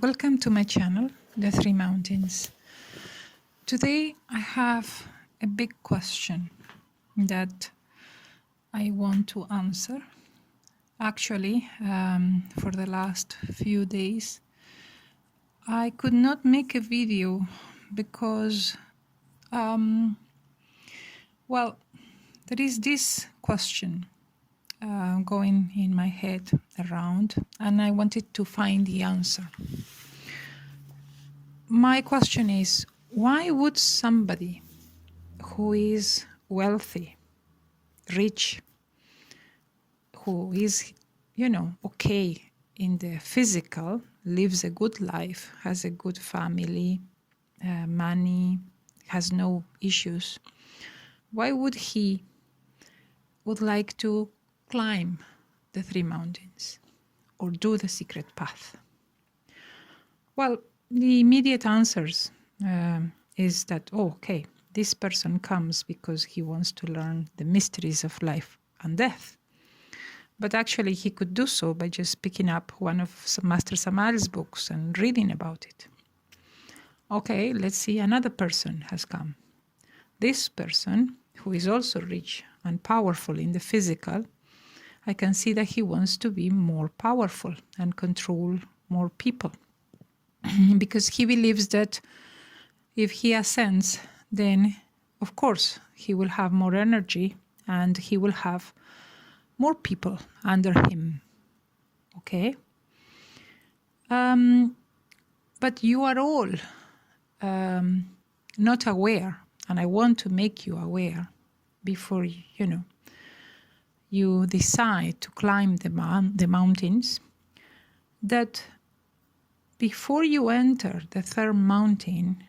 Welcome to my channel, The Three Mountains. Today I have a big question that I want to answer. Actually, for the last few days, I could not make a video because, there is this question going in my head around, and I wanted to find the answer. My question is, why would somebody who is wealthy, rich, who is, okay in the physical, lives a good life, has a good family, money, has no issues, why would he would like to climb the three mountains or do the secret path? Well, the immediate answers is that, this person comes because he wants to learn the mysteries of life and death. But actually, he could do so by just picking up one of Master Samal's books and reading about it. Okay, let's see, another person has come. This person, who is also rich and powerful in the physical, I can see that he wants to be more powerful and control more people. Because he believes that if he ascends, then, of course, he will have more energy and he will have more people under him. Okay? But you are all not aware, and I want to make you aware before, you decide to climb the mountains, that before you enter the third mountain,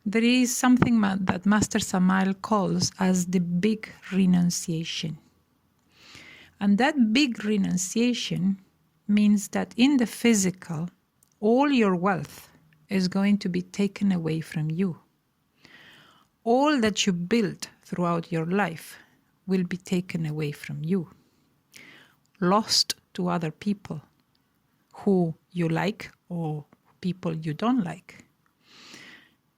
there is something that Master Samal calls as the big renunciation. And that big renunciation means that in the physical, all your wealth is going to be taken away from you. All that you built throughout your life will be taken away from you, lost to other people who you like or people you don't like.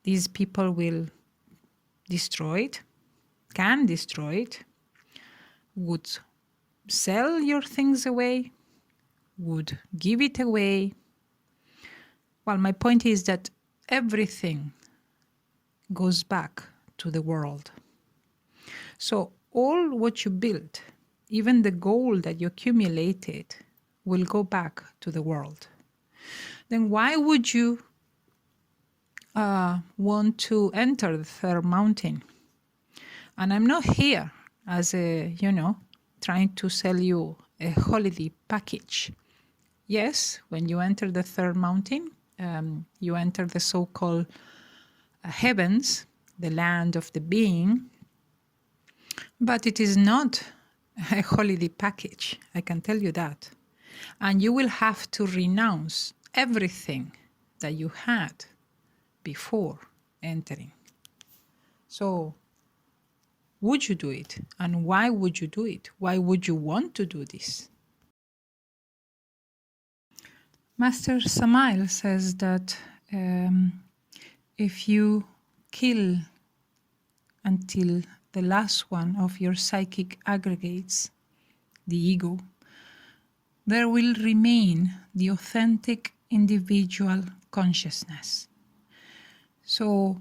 These people will destroy it, can destroy it, would sell your things away, would give it away. Well, my point is that everything goes back to the world. So all what you built, even the gold that you accumulated, will go back to the world. Then why would you want to enter the third mountain? And I'm not here as trying to sell you a holiday package. Yes, when you enter the third mountain, you enter the so-called heavens, the land of the being. But it is not a holiday package, I can tell you that. And you will have to renounce everything that you had before entering. So, would you do it? And why would you do it? Why would you want to do this? Master Samael says that if you kill until the last one of your psychic aggregates, the ego, there will remain the authentic individual consciousness. So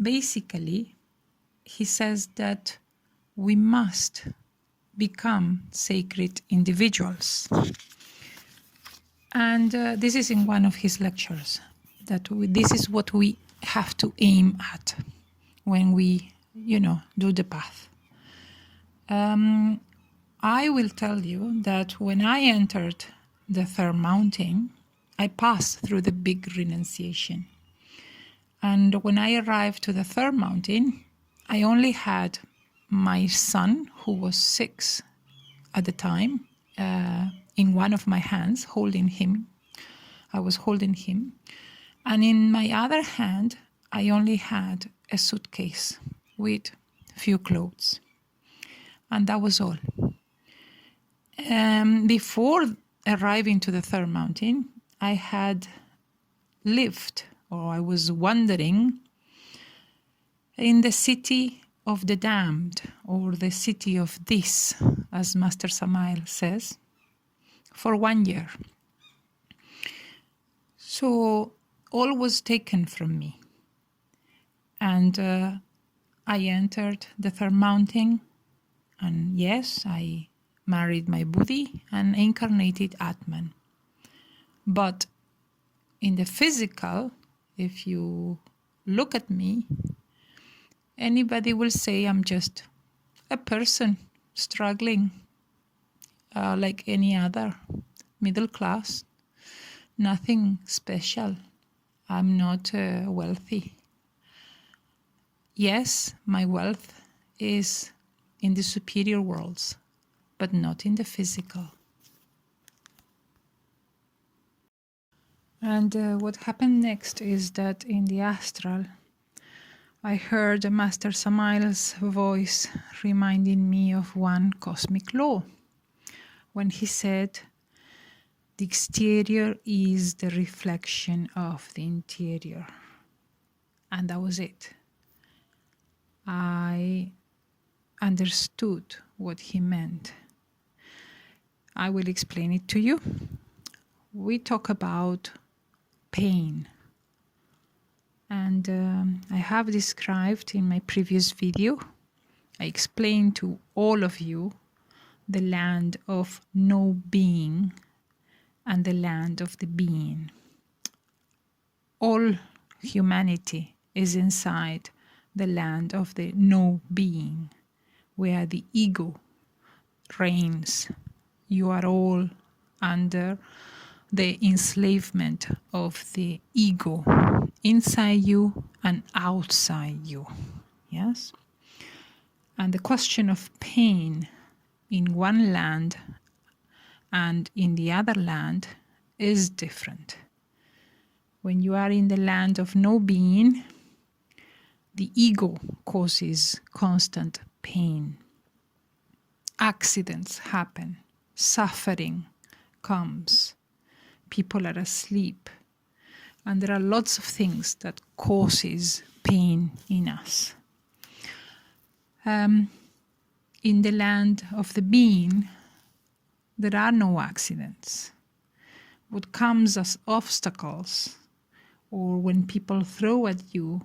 basically, he says that we must become sacred individuals. And this is in one of his lectures, that this is what we have to aim at when we, do the path. I will tell you that when I entered the third mountain, I passed through the big renunciation. And when I arrived to the third mountain, I only had my son, who was 6 at the time, in one of my hands, holding him. I was holding him. And in my other hand, I only had a suitcase with few clothes. And that was all. Before arriving to the third mountain, I had lived, or I was wandering in the city of the damned, or the city of this, as Master Samael says, for 1 year. So all was taken from me. And I entered the third mountain, and yes, I married my Buddhi and incarnated Atman. But in the physical, if you look at me, anybody will say I'm just a person struggling like any other, middle class, nothing special. I'm not wealthy. Yes, my wealth is in the superior worlds, but not in the physical. And what happened next is that in the astral, I heard Master Samael's voice reminding me of one cosmic law, when he said, the exterior is the reflection of the interior. And that was it. I understood what he meant. I will explain it to you. We talk about pain. And I have described in my previous video, I explained to all of you the land of no being and the land of the being. All humanity is inside the land of the no being, where the ego reigns. You are all under the enslavement of the ego inside you and outside you. Yes? And the question of pain in one land and in the other land is different. When you are in the land of no being, the ego causes constant pain. Accidents happen, suffering comes, people are asleep, and there are lots of things that causes pain in us. In the land of the being, there are no accidents. What comes as obstacles, or when people throw at you,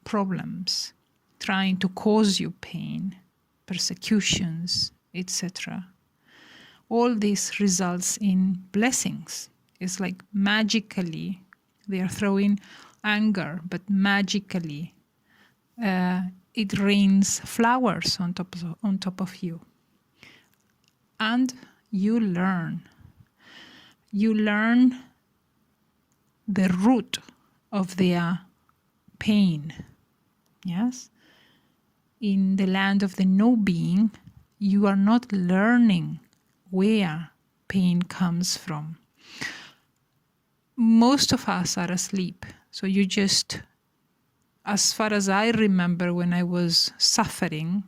problems, trying to cause you pain, persecutions, etc. All this results in blessings. It's like magically they are throwing anger, but magically it rains flowers on top of you. And you learn the root of their pain. Yes? In the land of the no being, you are not learning where pain comes from. Most of us are asleep. So you just, as far as I remember when I was suffering,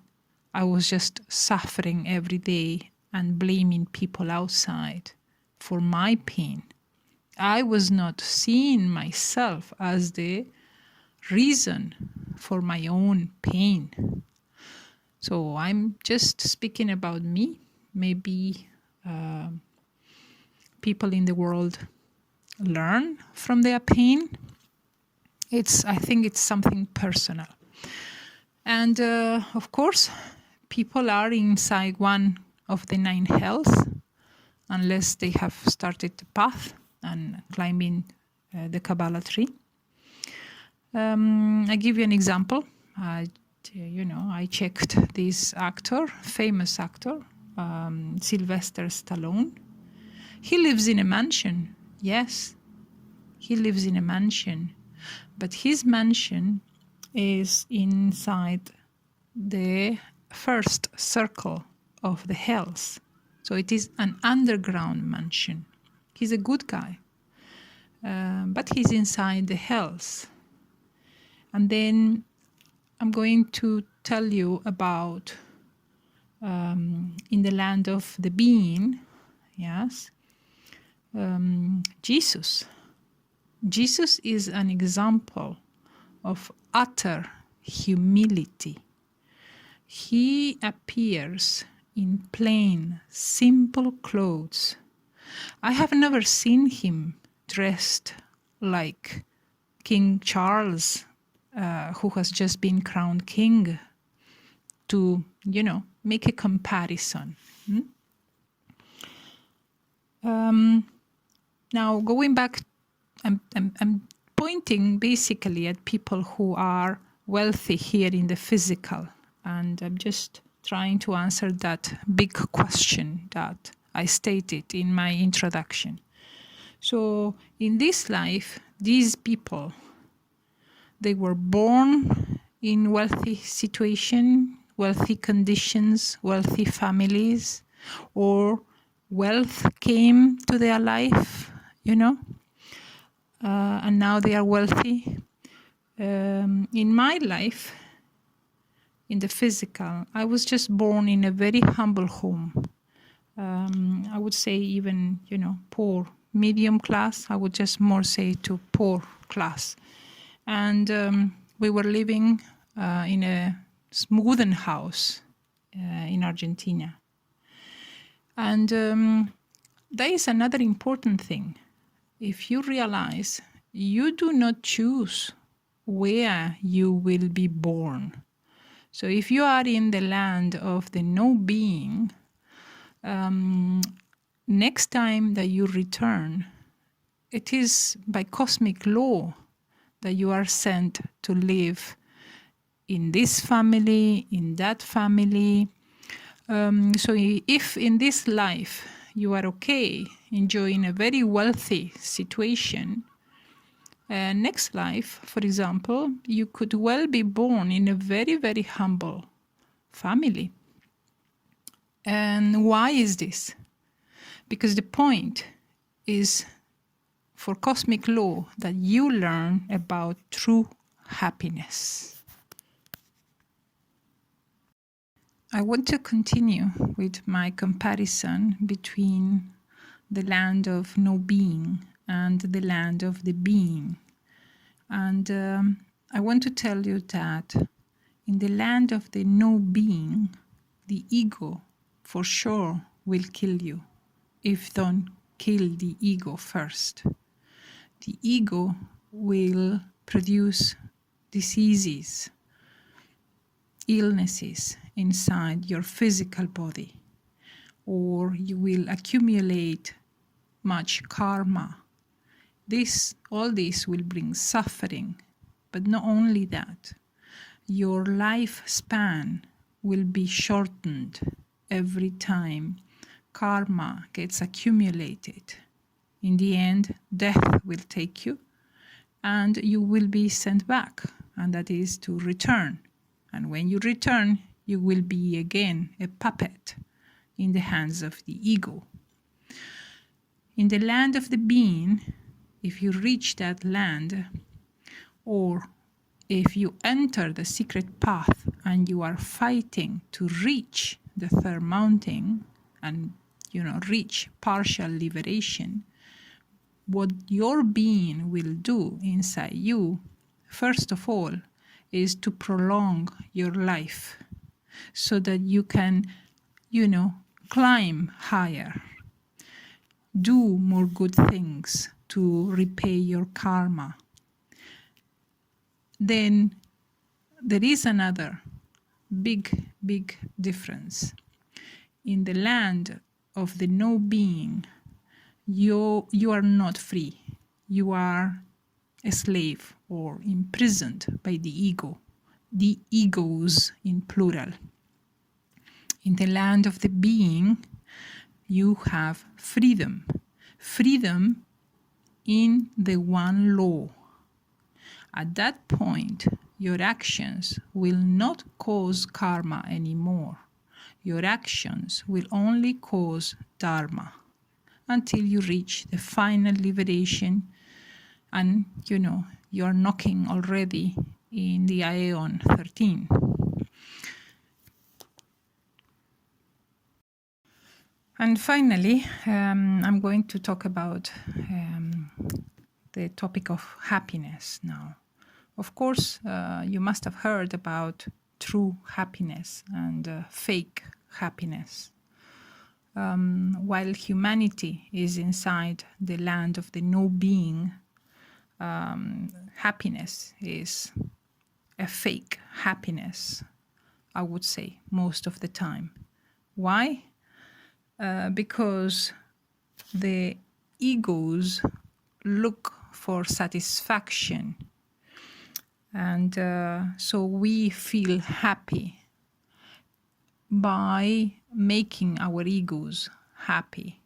I was just suffering every day and blaming people outside for my pain. I was not seeing myself as the reason for my own pain. So I'm just speaking about me. Maybe people in the world learn from their pain. I think it's something personal. And of course, people are inside one of the 9 hells, unless they have started the path and climbing the Kabbalah tree. I give you an example. I checked this actor, famous actor, Sylvester Stallone. He lives in a mansion. Yes, he lives in a mansion. But his mansion is inside the first circle of the hells. So it is an underground mansion. He's a good guy. But he's inside the hells. And then I'm going to tell you about in the land of the being, yes, Jesus. Jesus is an example of utter humility. He appears in plain, simple clothes. I have never seen him dressed like King Charles, who has just been crowned king, to, make a comparison. Now, going back, I'm pointing basically at people who are wealthy here in the physical, and I'm just trying to answer that big question that I stated in my introduction. So in this life, these people, they were born in wealthy situation, wealthy conditions, wealthy families, or wealth came to their life, and now they are wealthy. In my life, in the physical, I was just born in a very humble home. I would say even, poor, medium class. I would just more say to poor class. And we were living in a wooden house in Argentina. And there is another important thing. If you realize you do not choose where you will be born. So if you are in the land of the no being, next time that you return, it is by cosmic law that you are sent to live in this family, in that family. So if in this life you are okay, enjoying a very wealthy situation, next life, for example, you could well be born in a very, very humble family. And why is this? Because the point is for cosmic law that you learn about true happiness. I want to continue with my comparison between the land of no being and the land of the being. And I want to tell you that in the land of the no being, the ego for sure will kill you if don't kill the ego first. The ego will produce diseases, illnesses inside your physical body, or you will accumulate much karma. All this will bring suffering, but not only that, your lifespan will be shortened every time karma gets accumulated. In the end, death will take you and you will be sent back, and that is to return. And when you return, you will be again a puppet in the hands of the ego. In the land of the being, if you reach that land, or if you enter the secret path and you are fighting to reach the third mountain and reach partial liberation, what your being will do inside you, first of all, is to prolong your life so that you can, climb higher, do more good things to repay your karma. Then there is another big, big difference. In the land of the no being, you are not free. You are a slave or imprisoned by the ego, the egos in plural. In the land of the being, you have freedom. Freedom in the one law. At that point, your actions will not cause karma anymore. Your actions will only cause dharma until you reach the final liberation, and you are knocking already in the Aeon 13. And finally, I'm going to talk about the topic of happiness now. Of course, you must have heard about true happiness and fake happiness. While humanity is inside the land of the no being, happiness is a fake happiness, I would say, most of the time. Why? Because the egos look for satisfaction. And so we feel happy by making our egos happy,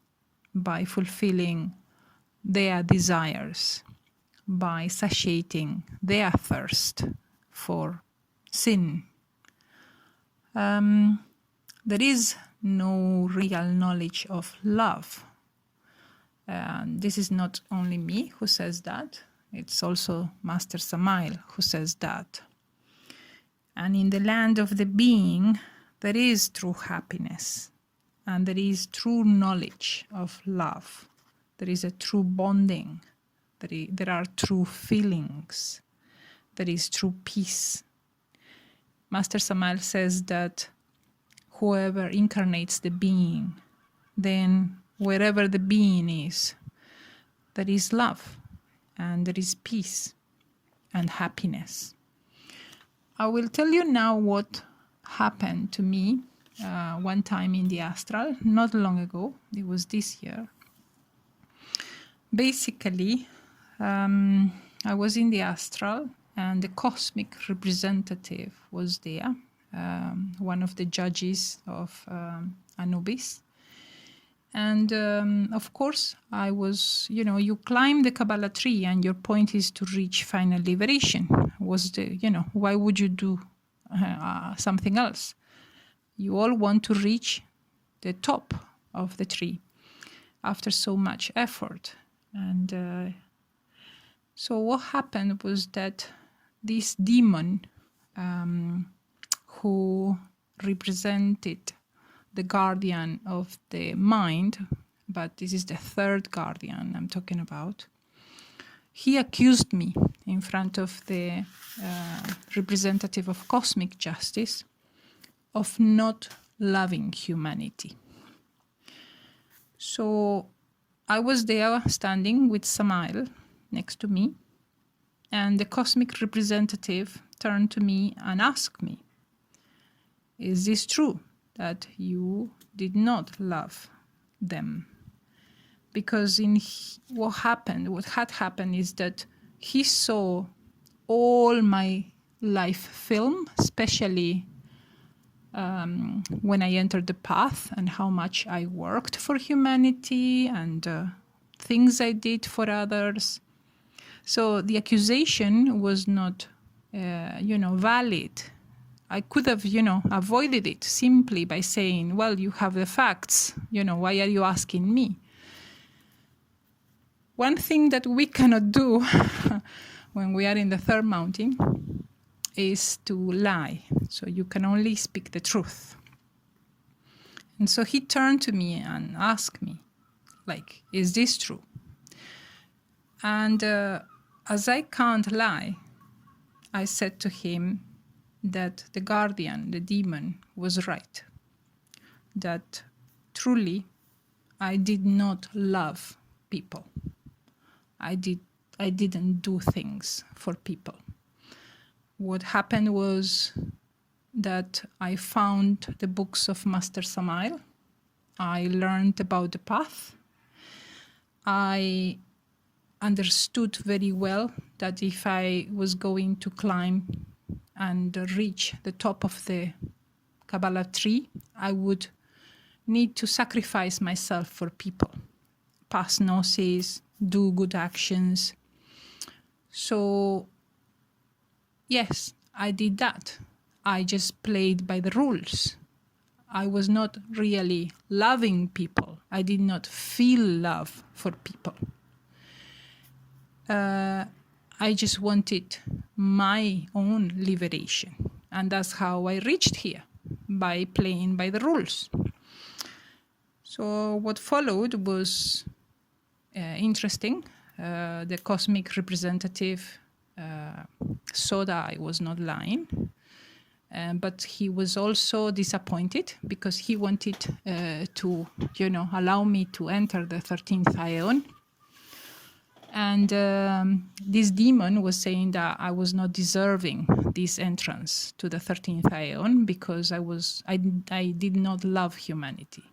by fulfilling their desires, by satiating their thirst for sin. There is no real knowledge of love. This is not only me who says that, it's also Master Samael who says that. And in the land of the being, there is true happiness, and there is true knowledge of love. There is a true bonding. There are true feelings. There is true peace. Master Samael says that whoever incarnates the being, then wherever the being is, there is love, and there is peace and happiness. I will tell you now what happened to me one time in the astral, not long ago. It was this year. Basically, I was in the astral, and the cosmic representative was there, one of the judges of Anubis. And of course, I was, you climb the Kabbalah tree and your point is to reach final liberation. Why would you do something else? You all want to reach the top of the tree after so much effort. And so what happened was that this demon who represented the guardian of the mind, but this is the third guardian I'm talking about, he accused me in front of the representative of cosmic justice of not loving humanity. So I was there standing with Samael next to me, and the cosmic representative turned to me and asked me, "Is this true that you did not love them?" Because what had happened is that he saw all my life film, especially when I entered the path and how much I worked for humanity and things I did for others. So the accusation was not, valid. I could have, avoided it simply by saying, well, you have the facts, why are you asking me? One thing that we cannot do when we are in the third mountain is to lie. So you can only speak the truth. And so he turned to me and asked me, is this true? And as I can't lie, I said to him that the guardian, the demon, was right. That truly I did not love people. I didn't do things for people. What happened was that I found the books of Master Samael. I learned about the path. I understood very well that if I was going to climb and reach the top of the Kabbalah tree, I would need to sacrifice myself for people, pass gnosis, do good actions. So, yes, I did that. I just played by the rules. I was not really loving people. I did not feel love for people. I just wanted my own liberation. And that's how I reached here, by playing by the rules. So what followed was interesting. the cosmic representative saw that I was not lying. But he was also disappointed because he wanted to, allow me to enter the 13th Aeon. And this demon was saying that I was not deserving this entrance to the 13th Aeon because I did not love humanity.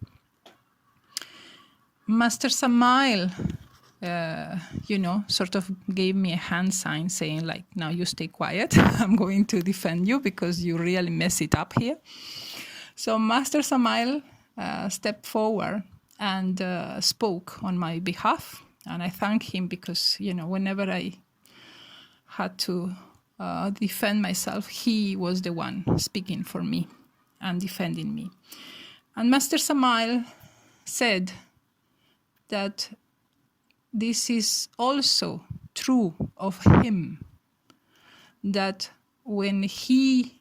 Master Samael, sort of gave me a hand sign saying, like, now you stay quiet. I'm going to defend you because you really mess it up here. So Master Samael stepped forward and spoke on my behalf. And I thank him because, whenever I had to defend myself, he was the one speaking for me and defending me. And Master Samael said that this is also true of him, that when he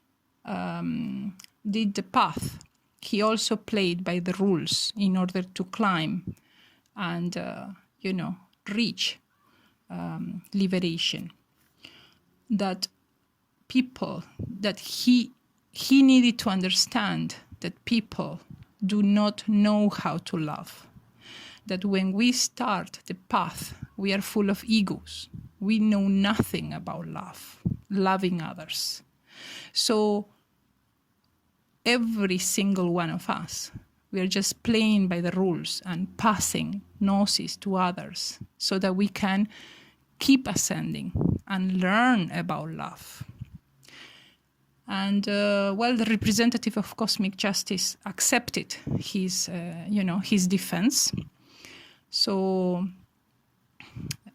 did the path, he also played by the rules in order to climb and, reach liberation. That people, that he needed to understand that people do not know how to love. That when we start the path, we are full of egos. We know nothing about love, loving others. So every single one of us, we are just playing by the rules and passing gnosis to others so that we can keep ascending and learn about love. And, the representative of cosmic justice accepted his defense. So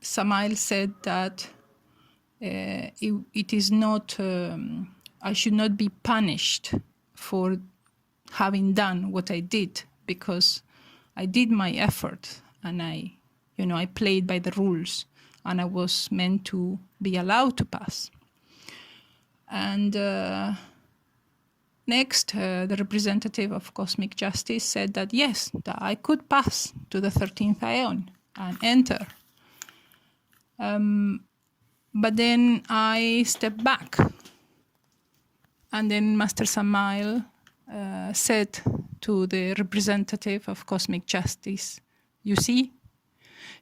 Samael said that it is not, I should not be punished for having done what I did because I did my effort and I played by the rules and I was meant to be allowed to pass. And next, the representative of cosmic justice said that yes, that I could pass to the 13th Aeon and enter. But then I stepped back. And then Master Samael said to the representative of cosmic justice, you see,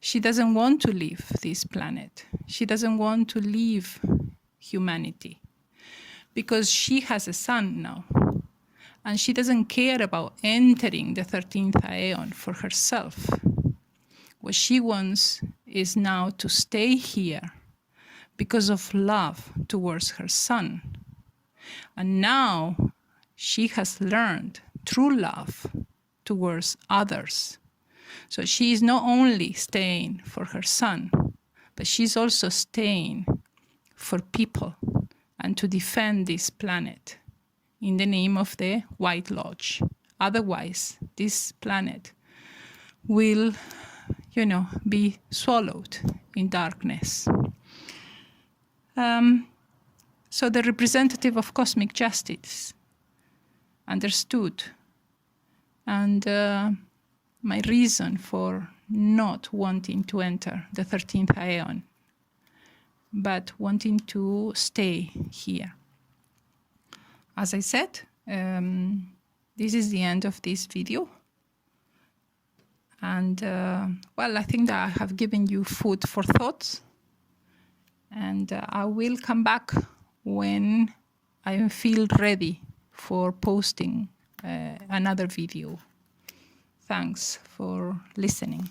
she doesn't want to leave this planet. She doesn't want to leave humanity because she has a son now. And she doesn't care about entering the 13th Aeon for herself. What she wants is now to stay here because of love towards her son. And now she has learned true love towards others. So she is not only staying for her son, but she's also staying for people and to defend this planet in the name of the White Lodge. Otherwise, this planet will, be swallowed in darkness. So the representative of cosmic justice understood, and my reason for not wanting to enter the 13th Aeon, but wanting to stay here. As I said, this is the end of this video. And, I think that I have given you food for thoughts. And I will come back when I feel ready for posting another video. Thanks for listening.